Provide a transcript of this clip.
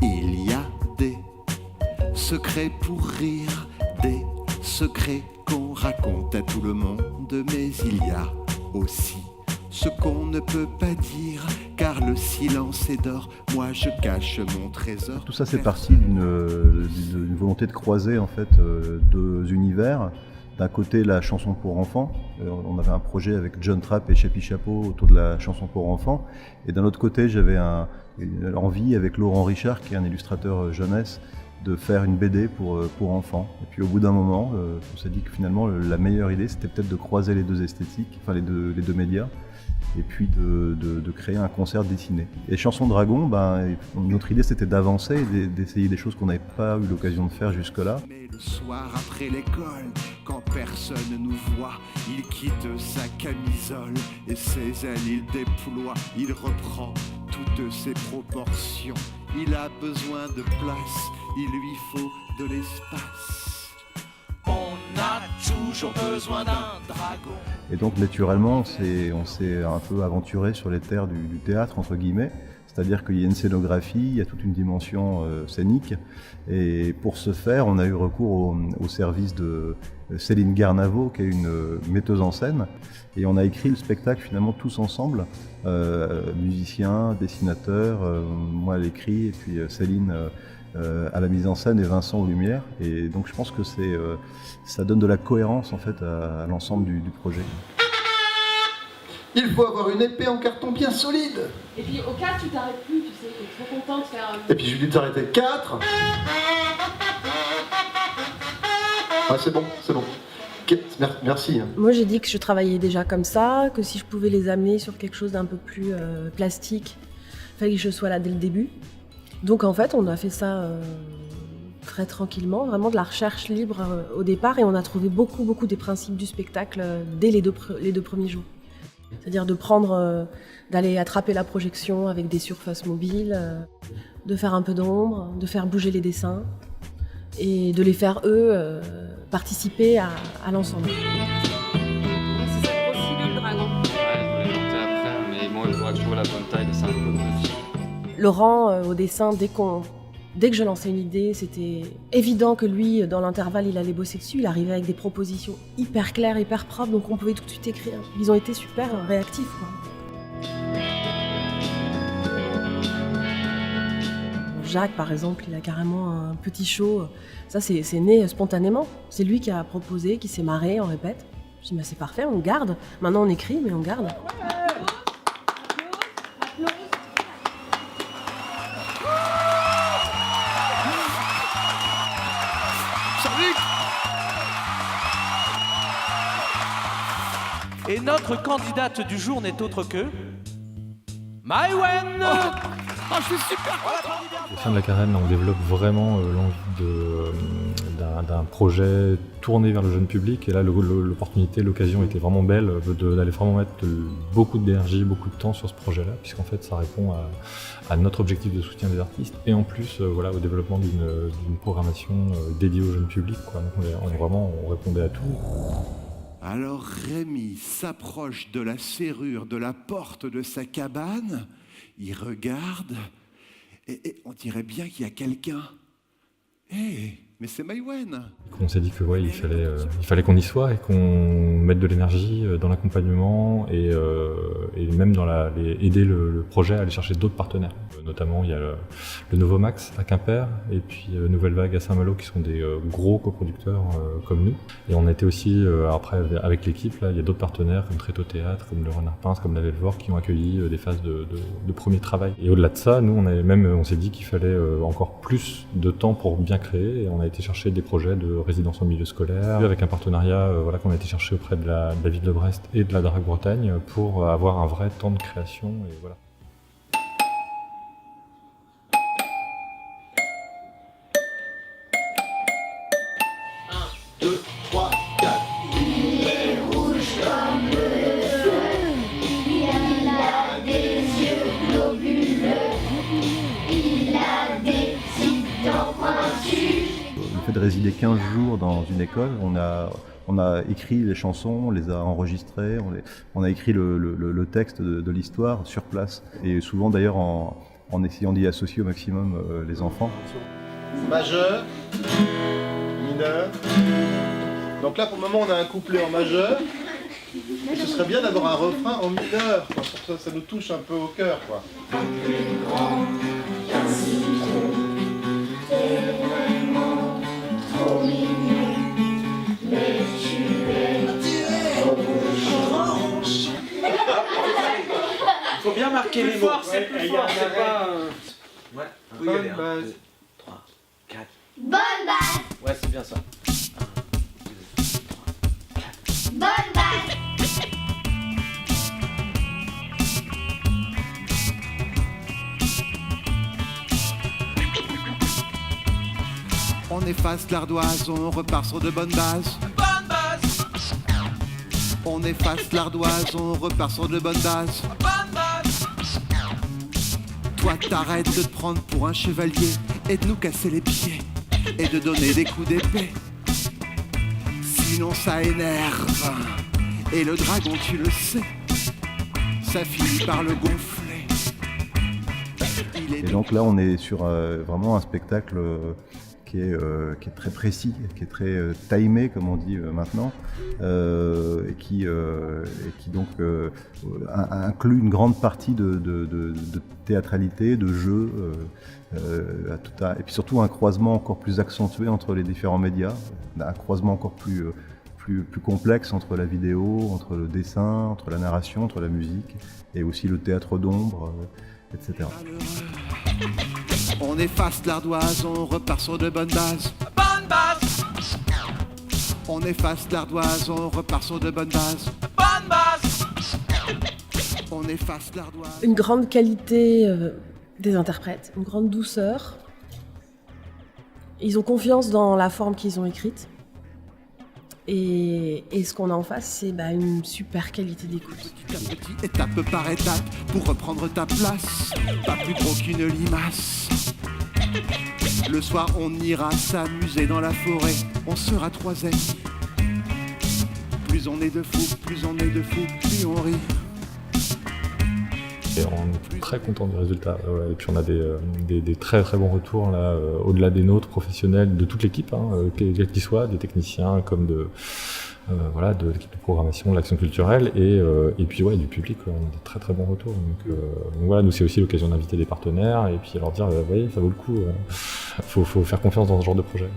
Il y a des secrets pour rire, des secrets qu'on raconte à tout le monde, mais il y a aussi ce qu'on ne peut pas dire, car le silence est d'or, moi je cache mon trésor. Tout ça c'est parti d'une volonté de croiser en fait deux univers. D'un côté la chanson pour enfants, on avait un projet avec John Trapp et Chappie Chapeau autour de la chanson pour enfants, et d'un autre côté j'avais une envie avec Laurent Richard qui est un illustrateur jeunesse de faire une BD pour enfants. Et puis au bout d'un moment, on s'est dit que finalement la meilleure idée c'était peut-être de croiser les deux esthétiques, enfin les deux médias, et puis de créer un concert dessiné. Et Chanson Dragon, notre idée c'était d'avancer, d'essayer des choses qu'on n'avait pas eu l'occasion de faire jusque-là. Mais le soir après l'école, quand personne nous voit, il quitte sa camisole et ses ailes il déploie, il reprend toutes ses proportions. Il a besoin de place, il lui faut de l'espace. On a toujours besoin d'un dragon. Et donc naturellement, on s'est un peu aventuré sur les terres du théâtre, entre guillemets. C'est-à-dire qu'il y a une scénographie, il y a toute une dimension scénique. Et pour ce faire, on a eu recours au service de Céline Garnavo, qui est une metteuse en scène. Et on a écrit le spectacle finalement tous ensemble, musiciens, dessinateurs, moi à l'écrit, et puis Céline à la mise en scène et Vincent aux lumières. Et donc je pense que ça donne de la cohérence en fait à l'ensemble du projet. Il faut avoir une épée en carton bien solide. Et puis au 4, tu t'arrêtes plus, tu sais, t'es trop content de faire... Et puis je lui dis de t'arrêter. 4. Ah c'est bon, c'est bon. Merci. Moi j'ai dit que je travaillais déjà comme ça, que si je pouvais les amener sur quelque chose d'un peu plus plastique, il fallait que je sois là dès le début. Donc en fait on a fait ça très tranquillement, vraiment de la recherche libre au départ, et on a trouvé beaucoup des principes du spectacle dès les deux premiers jours. C'est-à-dire de prendre, d'aller attraper la projection avec des surfaces mobiles, de faire un peu d'ombre, de faire bouger les dessins et de les faire eux participer à l'ensemble. C'est ça aussi le dragon. Ouais, je voulais monter après, mais bon, il faudra que je trouve la bonne taille, c'est un peu petit. Laurent, au dessin, dès que je lançais une idée, c'était évident que lui, dans l'intervalle, il allait bosser dessus. Il arrivait avec des propositions hyper claires, hyper propres, donc on pouvait tout de suite écrire. Ils ont été super réactifs, quoi. Jacques, par exemple, il a carrément un petit show. Ça, c'est né spontanément. C'est lui qui a proposé, qui s'est marré, on répète. Je dis, c'est parfait, on garde. Maintenant, on écrit, mais on garde. Et notre candidate du jour n'est autre que... Maïwenn. Oh, je suis super content. Au sein de la Carène, on développe vraiment l'envie d'un projet tourné vers le jeune public. Et là, l'opportunité, l'occasion était vraiment belle d'aller vraiment mettre beaucoup d'énergie, beaucoup de temps sur ce projet-là, puisqu'en fait, ça répond à notre objectif de soutien des artistes et en plus au développement d'une programmation dédiée au jeune public, quoi. Donc on répondait à tout. Alors Rémi s'approche de la serrure de la porte de sa cabane, il regarde, et on dirait bien qu'il y a quelqu'un. Mais c'est Maïwenn. On s'est dit que il fallait qu'on y soit et qu'on mette de l'énergie dans l'accompagnement et même aider le projet à aller chercher d'autres partenaires. Notamment, il y a le Novomax à Quimper et puis Nouvelle Vague à Saint-Malo qui sont des gros coproducteurs comme nous. Et on a été aussi, après avec l'équipe, là, il y a d'autres partenaires comme Tréteau Théâtre, comme le Renard Pince, comme la Velvor qui ont accueilli des phases de premier travail. Et au-delà de ça, nous, on s'est dit qu'il fallait encore plus de temps pour bien créer et on a été chercher des projets de résidence en milieu scolaire avec un partenariat qu'on a été chercher auprès de la ville de Brest et de la DRAC Bretagne pour avoir un vrai temps de création. Et voilà. De résider 15 jours dans une école, on a écrit les chansons, on les a enregistrées, on a écrit le texte de l'histoire sur place. Et souvent d'ailleurs en essayant d'y associer au maximum les enfants. Majeur, mineur. Donc là, pour le moment, on a un couplet en majeur. Et ce serait bien d'avoir un refrain en mineur, quoi, pour que ça nous touche un peu au cœur, quoi. Il faut bien marquer les mots. C'est plus fort, c'est pas... Ouais, faut y aller. 3, 4. Bonne base. Ouais, c'est bien ça. Bonne base. On efface l'ardoise, on repart sur de bonnes bases. Bonne base. On efface l'ardoise, on repart sur de bonnes bases. Bonne base. Toi t'arrêtes de te prendre pour un chevalier et de nous casser les pieds et de donner des coups d'épée. Sinon ça énerve. Et le dragon, tu le sais, ça finit par le gonfler. Et donc là, on est sur vraiment un spectacle qui est très précis, qui est très timé, comme on dit maintenant, et qui donc inclut une grande partie de théâtralité, de jeu, et puis surtout un croisement encore plus accentué entre les différents médias, un croisement encore plus complexe entre la vidéo, entre le dessin, entre la narration, entre la musique, et aussi le théâtre d'ombre, etc. On efface l'ardoise, on repart sur de bonnes bases. Bonne base. On efface l'ardoise, on repart sur de bonnes bases. Bonne base. On efface l'ardoise. Une grande qualité des interprètes, une grande douceur. Ils ont confiance dans la forme qu'ils ont écrite. Et ce qu'on a en face, c'est une super qualité d'écoute. Petit à petit, étape par étape, pour reprendre ta place. Pas plus gros qu'une limace. Le soir, on ira s'amuser dans la forêt. On sera 3 amis. Plus on est de fous, plus on rit. Et on est très content du résultat. Ouais, et puis on a des très très bons retours là, au-delà des nôtres professionnels, de toute l'équipe, quels qu'ils soient, des techniciens comme de l'équipe de programmation, de l'action culturelle, et puis du public. On a des très très bons retours. Donc voilà, nous c'est aussi l'occasion d'inviter des partenaires et puis leur dire, vous voyez, ça vaut le coup. Faut faire confiance dans ce genre de projet.